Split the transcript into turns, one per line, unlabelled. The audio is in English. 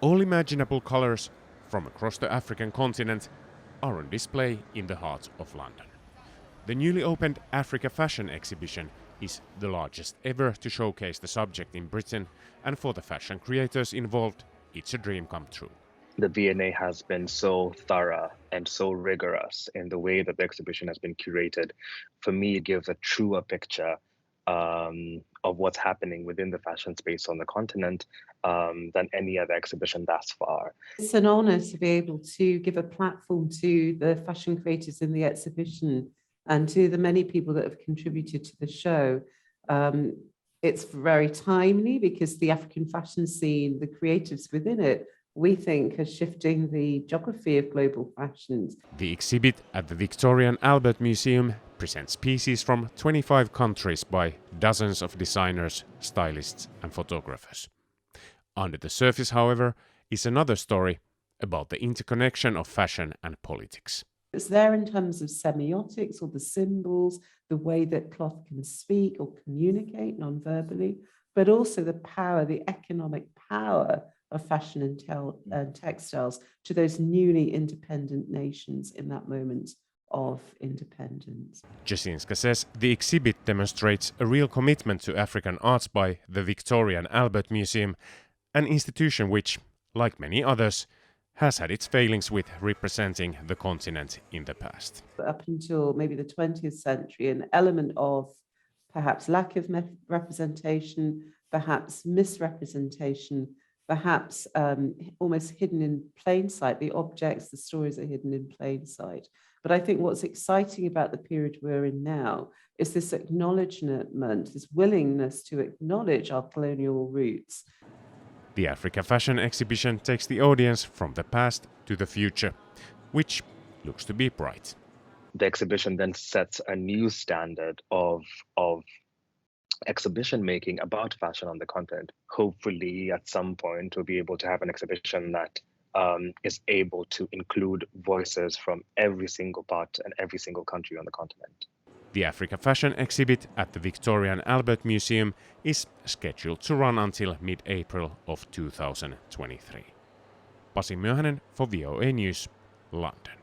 All imaginable colors from across the African continent are on display in the heart of London. The newly opened Africa Fashion Exhibition is the largest ever to showcase the subject in Britain, and for the fashion creators involved, it's a dream come true.
The V&A has been so thorough and so rigorous in the way that the exhibition has been curated. For me, it gives a truer picture of what's happening within the fashion space on the continent than any other exhibition thus far.
It's an honour to be able to give a platform to the fashion creators in the exhibition and to the many people that have contributed to the show. It's very timely because the African fashion scene, the creatives within it, we think are shifting the geography of global fashions.
The exhibit at the Victoria and Albert Museum presents pieces from 25 countries by dozens of designers, stylists and photographers. Under the surface, however, is another story about the interconnection of fashion and politics.
It's there in terms of semiotics or the symbols, the way that cloth can speak or communicate non-verbally, but also the power, the economic power of fashion and textiles to those newly independent nations in that moment of independence.
Jasinska says the exhibit demonstrates a real commitment to African arts by the Victoria and Albert Museum, an institution which, like many others, has had its failings with representing the continent in the past.
Up until maybe the 20th century, an element of perhaps lack of representation, perhaps misrepresentation, perhaps almost hidden in plain sight. The objects, the stories are hidden in plain sight. But I think what's exciting about the period we're in now is this acknowledgement, this willingness to acknowledge our colonial roots.
The Africa Fashion Exhibition takes the audience from the past to the future, which looks to be bright.
The exhibition then sets a new standard of exhibition making about fashion on the continent. Hopefully, at some point, we'll be able to have an exhibition that is able to include voices from every single part and every single country on the continent.
The Africa Fashion exhibit at the Victoria and Albert Museum is scheduled to run until mid-April of 2023. Pasi Myöhänen for VOA News, London.